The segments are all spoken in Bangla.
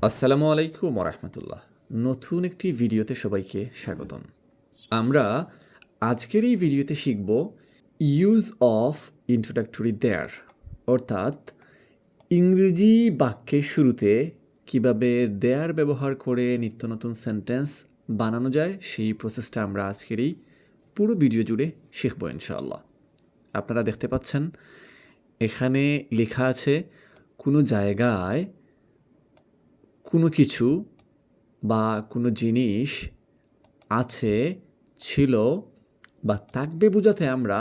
আসসালামু আলাইকুম ওরহমতুল্লাহ। নতুন একটি ভিডিওতে সবাইকে স্বাগতম। আমরা আজকের এই ভিডিওতে শিখব ইউজ অফ ইন্ট্রোডাক্টরি দেয়ার, অর্থাৎ ইংরেজি বাক্যের শুরুতে কিভাবে দেয়ার ব্যবহার করে নিত্য নতুন সেন্টেন্স বানানো যায় সেই প্রসেসটা আমরা আজকের এই পুরো ভিডিও জুড়ে শিখব ইনশাআল্লাহ। আপনারা দেখতে পাচ্ছেন এখানে লেখা আছে কোনো জায়গায় কোনো কিছু বা কোনো জিনিস আছে, ছিল বা থাকবে বোঝাতে আমরা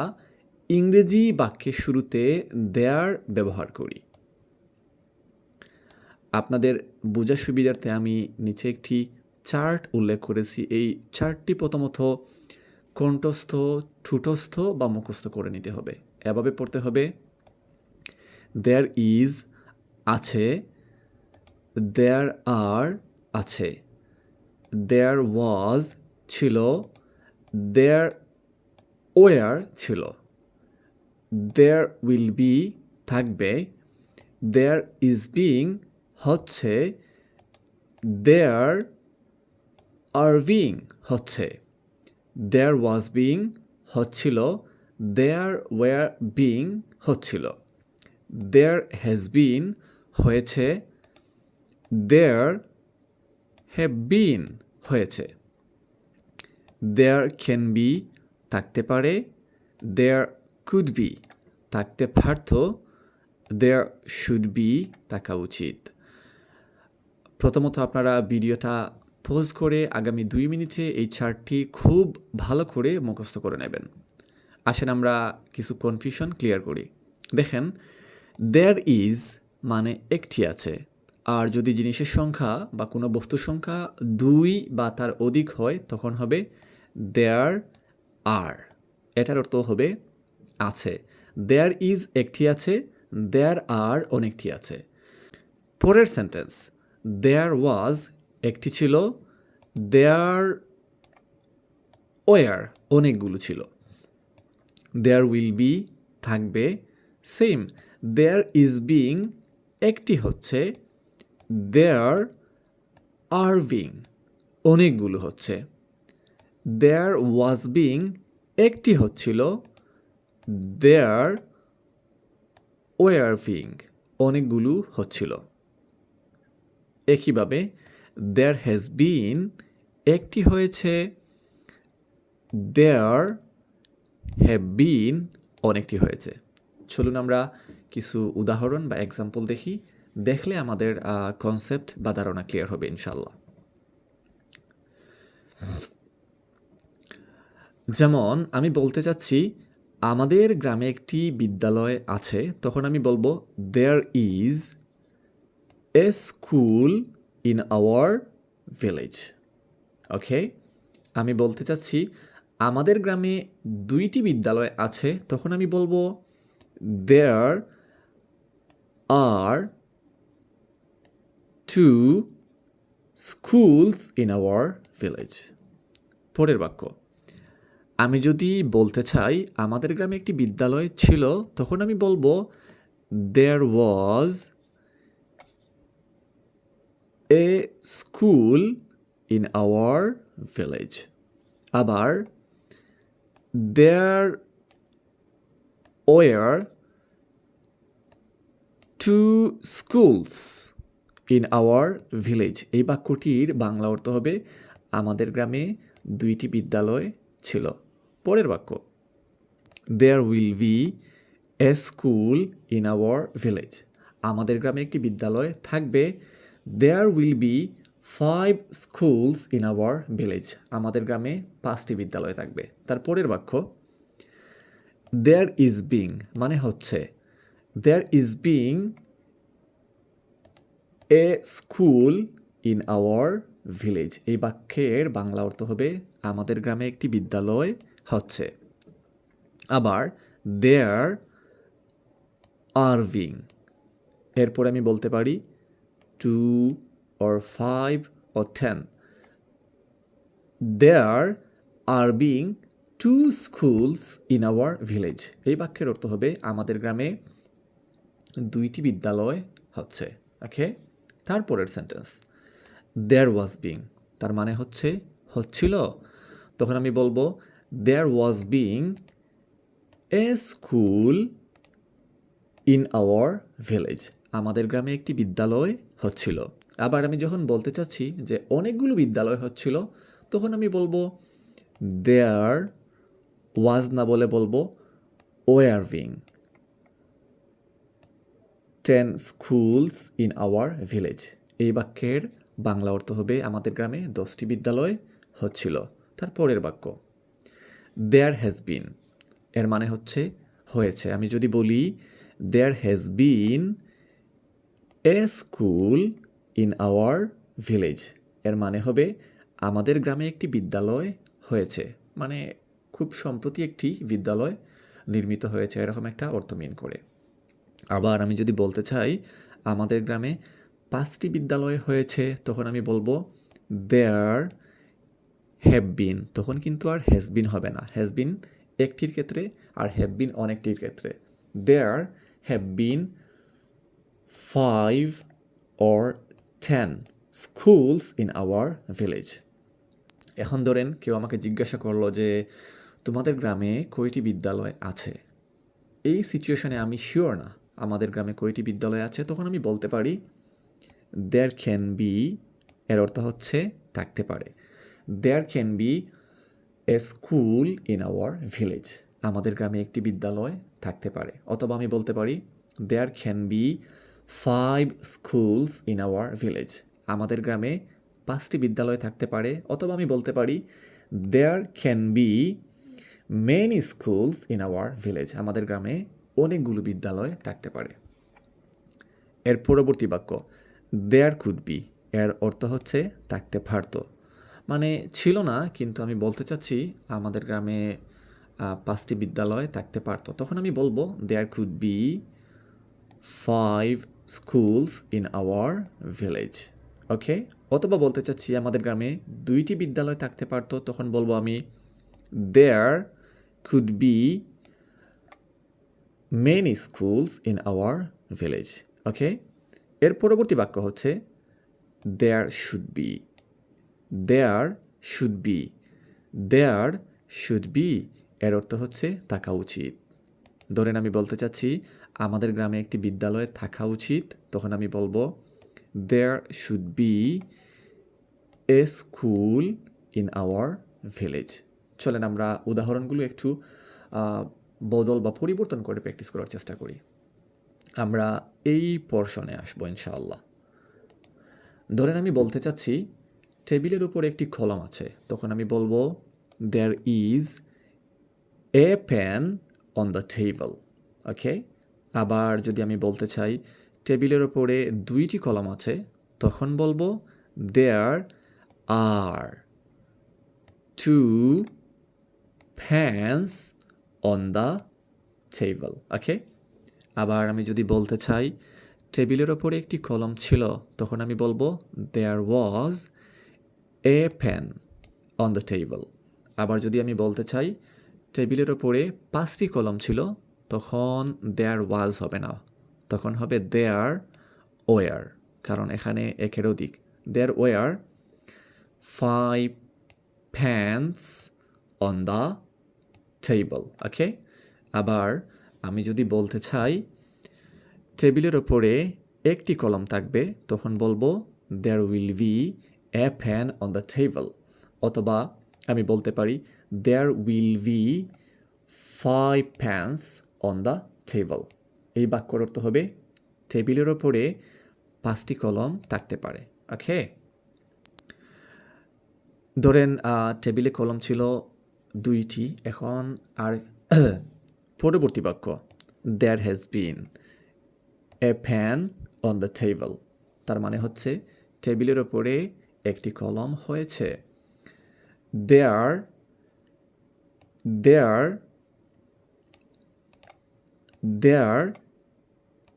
ইংরেজি বাক্যের শুরুতে দেয়ার ব্যবহার করি। আপনাদের বোঝার সুবিধার্থে আমি নিচে একটি চার্ট উল্লেখ করেছি। এই চার্টটি প্রথমত কণ্ঠস্থ, ঠোঁটস্থ বা মুখস্থ করে নিতে হবে। এভাবে পড়তে হবে: দেয়ার ইজ আছে, দেয়ার আর আছে, দেয়ার ওয়াজ ছিল, দেয়ার ওয়ার ছিল, দেয়ার উইল বি থাকবে, দেয়ার ইজ বিং হচ্ছে, দেয়ার আর বিং হচ্ছে, দেয়ার ওয়াজ বিং হচ্ছিল, দেয়ার ওয়ার বিং হচ্ছিল, দেয়ার হ্যাজ বিন হয়েছে, দেয়ার হ্যাভ বিন হয়েছে, দেয়ার ক্যান বি থাকতে পারে, দেয়ার কুড বি থাকতে পারত, দেয়ার শুড বি থাকা উচিত। প্রথমত আপনারা ভিডিওটা পজ করে আগামী 2 মিনিটে এই চার্টটি খুব ভালো করে মুখস্থ করে নেবেন। আসেন আমরা কিছু কনফিউশন ক্লিয়ার করি। দেখেন, দেয়ার ইজ মানে একটি আছে, আর যদি জিনিসের সংখ্যা বা কোনো বস্তুর সংখ্যা 2 বা তার অধিক হয় তখন হবে দেয়ার আর। এটার অর্থ হবে আছে। দেয়ার ইজ একটি আছে, দেয়ার আর অনেকটি আছে। পরের সেন্টেন্স, দেয়ার ওয়াজ একটি ছিল, দেয়ার ওয়ার অনেকগুলো ছিল, দেয়ার উইল বি থাকবে, সেম। দেয়ার ইজ বিং একটি হচ্ছে, দেয়ার আর বিং অনেকগুলো হচ্ছে, দেয়ার ওয়াজ বিং একটি হচ্ছিল, দেয়ার ওয়ার বিং অনেকগুলো হচ্ছিল। একইভাবে দেয়ার হ্যাজ বিন একটি হয়েছে, দেয়ার হ্যাভ বিন অনেকটি হয়েছে। চলুন আমরা কিছু উদাহরণ বা এক্সাম্পল দেখি, দেখলে আমাদের কনসেপ্ট বা ধারণা ক্লিয়ার হবে ইনশাল্লাহ। যেমন আমি বলতে চাচ্ছি আমাদের গ্রামে একটি বিদ্যালয় আছে, তখন আমি বলবো there is a school in our village. Okay, আমি বলতে চাচ্ছি আমাদের গ্রামে 2টি বিদ্যালয় আছে, তখন আমি বলবো দেয়ার are 2 schools in our village. পরের বাক্য, আমি যদি বলতে চাই আমাদের গ্রামে একটি বিদ্যালয় ছিল, তখন আমি বলবো there was a school in our village. আবার there were 2 schools in our village. এই বাক্যটির বাংলা অর্থ হবে আমাদের গ্রামে 2টি বিদ্যালয় ছিল। পরের বাক্য, there will be a school in our village. আমাদের গ্রামে একটি বিদ্যালয় থাকবে, there will be 5 schools in our village. আমাদের গ্রামে 5টি বিদ্যালয় থাকবে। তার পরের বাক্য, দেয়ার ইজ বিং মানে হচ্ছে, there is being a school in our village. এই বাক্যের বাংলা অর্থ হবে আমাদের গ্রামে একটি বিদ্যালয় হচ্ছে। আবার দেয়ার আর বিং, এরপর আমি বলতে পারি 2 or 5 or 10, there are being 2 schools in our village. এই বাক্যের অর্থ হবে আমাদের গ্রামে 2টি বিদ্যালয় হচ্ছে। ওকে, তারপরের সেন্টেন্স, দেয়ার ওয়াজ বিং, তার মানে হচ্ছে হচ্ছিল। তখন আমি বলবো there was being a school in our village, আমাদের গ্রামে একটি বিদ্যালয় হচ্ছিল। আবার আমি যখন বলতে চাচ্ছি যে অনেকগুলো বিদ্যালয় হচ্ছিল, তখন আমি বলবো দেয়ার ওয়াজ না বলে বলবো were being 10 schools in our village. এই বাক্যের বাংলা অর্থ হবে আমাদের গ্রামে 10টি বিদ্যালয় হচ্ছিল। তার পরের বাক্য দেয়ার হ্যাজ বিন, এর মানে হচ্ছে হয়েছে। আমি যদি বলি there has been a school in our village, এর মানে হবে আমাদের গ্রামে একটি বিদ্যালয় হয়েছে, মানে খুব সম্প্রতি একটি বিদ্যালয় নির্মিত হয়েছে, এরকম একটা অর্থ মিন করে। আবার আমি যদি বলতে চাই আমাদের গ্রামে 5টি বিদ্যালয় হয়েছে, তখন আমি বলবো দেয়ার হ্যাভ বিন, তখন কিন্তু আর হ্যাজ বিন হবে না। হ্যাজ বিন একটির ক্ষেত্রে আর হ্যাভ বিন অনেকটির ক্ষেত্রে। There have been 5 or 10 schools in our village. এখন ধরেন কেউ আমাকে জিজ্ঞাসা করলো যে তোমাদের গ্রামে কয়টি বিদ্যালয় আছে। এই সিচুয়েশনে আমি শিওর না আমাদের গ্রামে কয়টি বিদ্যালয় আছে, তখন আমি বলতে পারি দেয়ার ক্যান বি, এর অর্থ হচ্ছে থাকতে পারে। There can be a school in our village, আমাদের গ্রামে একটি বিদ্যালয় থাকতে পারে। অথবা আমি বলতে পারি there can be 5 schools in our village, আমাদের গ্রামে 5টি বিদ্যালয় থাকতে পারে। অথবা আমি বলতে পারি there can be many schools in our village, আমাদের গ্রামে অনেকগুলো বিদ্যালয় থাকতে পারে। এর পরবর্তী বাক্য দেয়ার কুড বি, এর অর্থ হচ্ছে থাকতে পারতো, মানে ছিল না কিন্তু আমি বলতে চাচ্ছি আমাদের গ্রামে 5টি বিদ্যালয় থাকতে পারতো, তখন আমি বলবো there could be 5 schools in our village. Okay, অথবা বলতে চাচ্ছি আমাদের গ্রামে 2টি বিদ্যালয় থাকতে পারতো, তখন বলবো আমি there could be many schools in our village. ওকে, এর পরবর্তী বাক্য হচ্ছে there should be, there should be, there should be, এর অর্থ হচ্ছে থাকা উচিত। ধরেন আমি বলতে চাচ্ছি আমাদের গ্রামে একটি বিদ্যালয় থাকা উচিত, তখন আমি বলবো there should be a school in our village. চলেন আমরা উদাহরণগুলো একটু বদল বা পরিবর্তন করে প্র্যাকটিস করার চেষ্টা করি। আমরা এই পোরশনে আসবো ইনশাআল্লাহ। ধরেন আমি বলতে চাচ্ছি টেবিলের উপর একটি কলম আছে, তখন আমি বলবো there is a pen on the table. ওকে, আবার যদি আমি বলতে চাই টেবিলের ওপরে 2টি কলম আছে, তখন বলবো there are 2 pens on the table. ওকে, আবার আমি যদি বলতে চাই টেবিলের ওপরে একটি কলম ছিল, তখন আমি বলবো there was a pen on the table. আবার যদি আমি বলতে চাই টেবিলের ওপরে 5টি কলম ছিল, তখন there was হবে না, তখন হবে there were, কারণ এখানে একের অধিক। there were 5 pens on the table. ওকে, আবার আমি যদি বলতে চাই টেবিলের ওপরে একটি কলম থাকবে, তখন বলবো there will be a pen on the table. অথবা আমি বলতে পারি there will be 5 pens on the table. এই বাক্যর অর্থ হবে টেবিলের ওপরে 5টি কলম থাকতে পারে। ওকে, ধরেন টেবিলে কলম ছিল 2টি, এখন আর পরবর্তী বাক্য there has been a pen on the table, তার মানে হচ্ছে টেবিলের ওপরে একটি কলম হয়েছে। there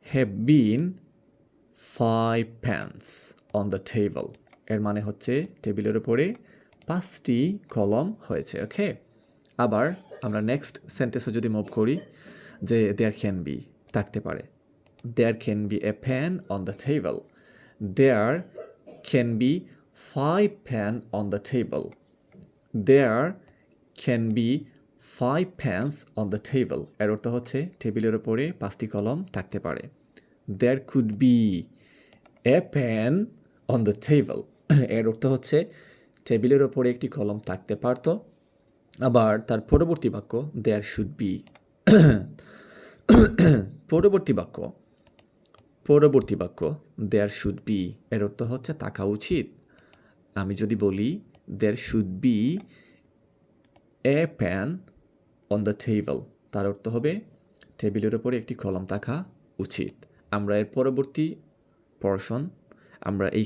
have been 5 pens on the table, এর মানে হচ্ছে টেবিলের উপরে 5টি কলম হয়েছে। ওকে, আবার আমরা নেক্সট সেন্টেন্সে যদি মুভ করি যে there can be থাকতে পারে, there can be a pen on the table, there can be 5 pen on the table. There can be 5 pens on the table. এর অর্থ হচ্ছে টেবিলের উপরে 5টি কলম থাকতে পারে। There could be a pen on the table. এর অর্থ হচ্ছে টেবিলের ওপরে একটি কলম থাকতে পারত। আবার তার পরবর্তী বাক্য there should be পরবর্তী বাক্য there should be এর অর্থ হচ্ছে থাকা উচিত। আমি যদি বলি there should be a pen on the table, তার অর্থ হবে টেবিলের ওপরে একটি কলম থাকা উচিত। আমরা এর পরবর্তী পোরশন আমরা এই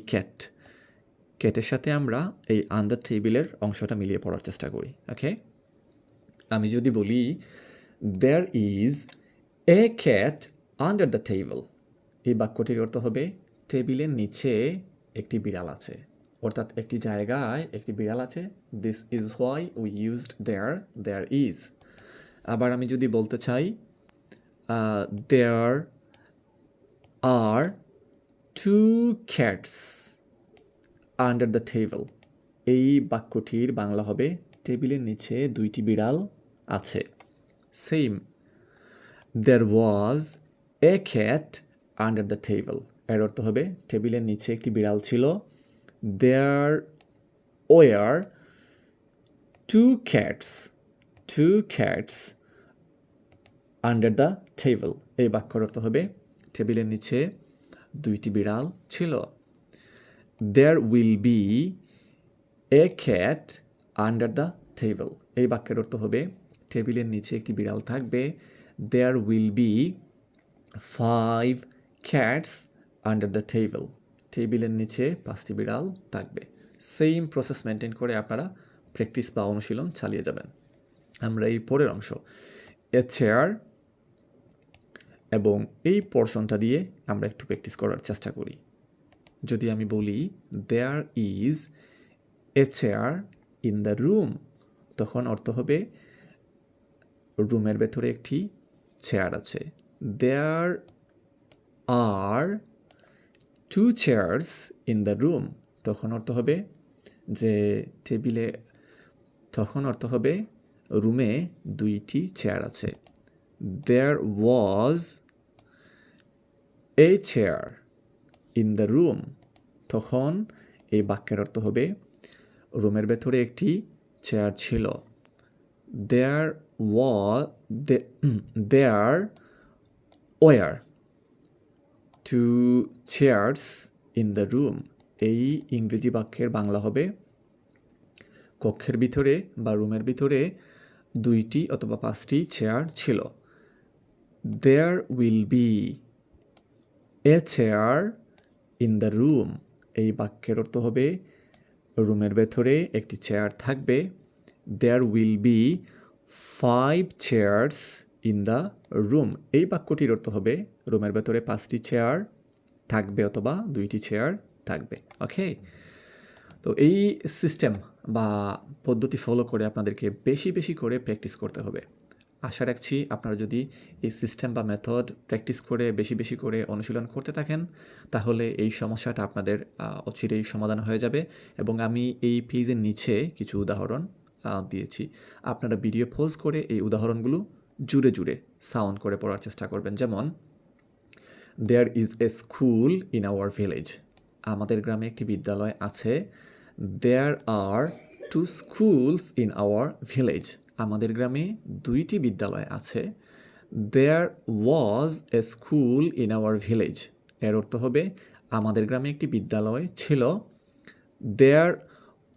ক্যাটের সাথে আমরা এই আন্ডার টেবিলের অংশটা মিলিয়ে পড়ার চেষ্টা করি। ওকে, আমি যদি বলি there is a cat under the table, এই বাক্যটির অর্থ হবে টেবিলের নিচে একটি বিড়াল আছে, অর্থাৎ একটি জায়গায় একটি বিড়াল আছে। This is why we used there is. আবার আমি যদি বলতে চাই there are 2 cats under the table, এই বাক্যটির বাংলা হবে টেবিলের নিচে 2টি বিড়াল আছে। Same, there was a cat under the table, এর অর্থ হবে টেবিলের নিচে একটি বিড়াল ছিল। there were 2 cats under the table, এই বাক্যের অর্থ হবে টেবিলের নিচে 2টি বিড়াল ছিল। there will be a cat under the table, এই বাক্যের অর্থ হবে টেবিলের নিচে একটি বিড়াল থাকবে। there will be 5 cats under the table, টেবিলের নিচে 5টি বিড়াল থাকবে। সেম প্রসেস মেনটেন করে আপনারা প্র্যাকটিস বা অনুশীলন চালিয়ে যাবেন। আমরা এই পরের অংশ এ চেয়ার এবং এই পোরশনটা দিয়ে আমরা একটু প্র্যাকটিস করার চেষ্টা করি। যদি আমি বলি there is a chair in the room, তখন অর্থ হবে রুমের ভেতরে একটি চেয়ার আছে। There are 2 chairs in the room, তখন অর্থ হবে যে টেবিলে, তখন অর্থ হবে রুমে 2টি চেয়ার আছে। There was a chair in the room, তখন এই বাক্যের অর্থ হবে রুমের ভেতরে একটি চেয়ার ছিল। There were 2 chairs in the room, এই ইংরেজি বাক্যের বাংলা হবে কক্ষের ভিতরে বা রুমের ভিতরে 2টি অথবা 5টি চেয়ার ছিল। There will be a chair in the room, এই বাক্যের অর্থ হবে রুমের ভেতরে একটি চেয়ার থাকবে। There will be 5 chairs in the room, এই বাক্যটির অর্থ হবে রুমের ভেতরে 5টি চেয়ার থাকবে অথবা 2টি চেয়ার থাকবে। ওকে, তো এই সিস্টেম বা পদ্ধতি ফলো করে আপনাদেরকে বেশি বেশি করে প্র্যাকটিস করতে হবে। আশা রাখছি আপনারা যদি এই সিস্টেম বা মেথড প্র্যাকটিস করে বেশি বেশি করে অনুশীলন করতে থাকেন তাহলে এই সমস্যাটা আপনাদের অচিরেই সমাধান হয়ে যাবে। এবং আমি এই পেজের নিচে কিছু উদাহরণ দিয়েছি, আপনারা ভিডিও পজ করে এই উদাহরণগুলো জুড়ে জুড়ে সাউন্ড করে পড়ার চেষ্টা করবেন। যেমন there is a school in our village, আমাদের গ্রামে একটি বিদ্যালয় আছে। There are 2 schools in our village, আমাদের গ্রামে 2টি বিদ্যালয় আছে। There was a school in our village, এর অর্থ হবে আমাদের গ্রামে একটি বিদ্যালয় ছিল। There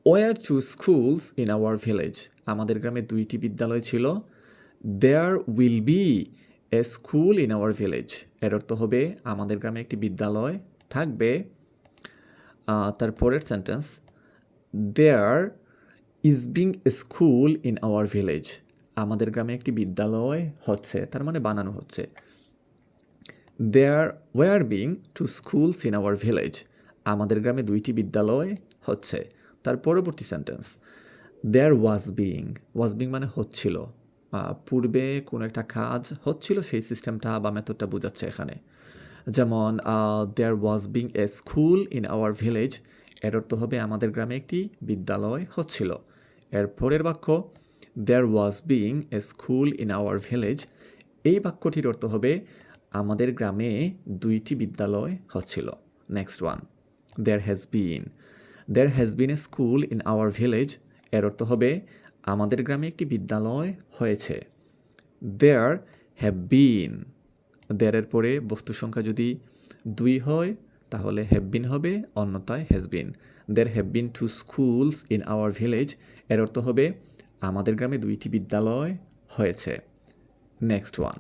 were 2 schools in our village, আমাদের গ্রামে 2টি বিদ্যালয় ছিল। There will be a school in our village, এর অর্থ হবে আমাদের গ্রামে একটি বিদ্যালয় থাকবে। তার পরের sentence there is being a school in our village, আমাদের গ্রামে একটি বিদ্যালয় হচ্ছে, তার মানে বানানো হচ্ছে। There were being 2 schools in our village, আমাদের গ্রামে 2টি বিদ্যালয় হচ্ছে। তার পরবর্তী সেন্টেন্স দেয়ার ওয়াজ বিং মানে হচ্ছিল, পূর্বে কোনো একটা কাজ হচ্ছিল সেই সিস্টেমটা বা মেথডটা বোঝাচ্ছে এখানে। যেমন there was being a school in our village, এর অর্থ হবে আমাদের গ্রামে একটি বিদ্যালয় হচ্ছিল। এর পরের বাক্য there was being a school in our village, এই বাক্যটির অর্থ হবে আমাদের গ্রামে 2টি বিদ্যালয় হচ্ছিল। Next one there has been a school in our village, এর অর্থ হবে আমাদের গ্রামে একটি বিদ্যালয় হয়েছে। there have been, there এর পরে বস্তু সংখ্যা যদি 2 হয় তাহলে have been হবে, অন্যথায় has been। there have been 2 schools in our village, এর অর্থ হবে আমাদের গ্রামে 2টি বিদ্যালয় হয়েছে। Next one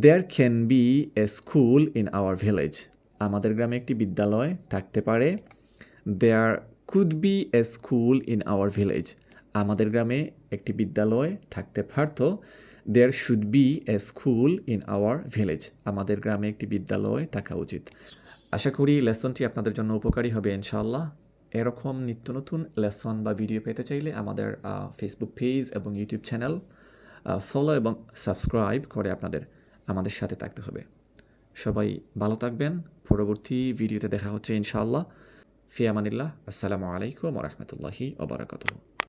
there can be a school in our village, আমাদের গ্রামে একটি বিদ্যালয় থাকতে পারে। there could be a school in our village, আমাদের গ্রামে একটি বিদ্যালয় থাকতে পারত। there should be a school in our village, আমাদের গ্রামে একটি বিদ্যালয় থাকা উচিত। আশা করি লেসনটি আপনাদের জন্য উপকারী হবে ইনশাআল্লাহ। এরকম নিত্য নতুন লেসন বা ভিডিও পেতে চাইলে আমাদের ফেসবুক পেজ এবং ইউটিউব চ্যানেল ফলো এবং সাবস্ক্রাইব করে আমাদের সাথে থাকতে হবে। সবাই ভালো থাকবেন। পরবর্তী ভিডিওতে দেখা হচ্ছে ইনশাআল্লাহ। ফি আমানিল্লাহ। আসসালামু আলাইকুম ওয়া রাহমাতুল্লাহি ওয়া বারাকাতুহু।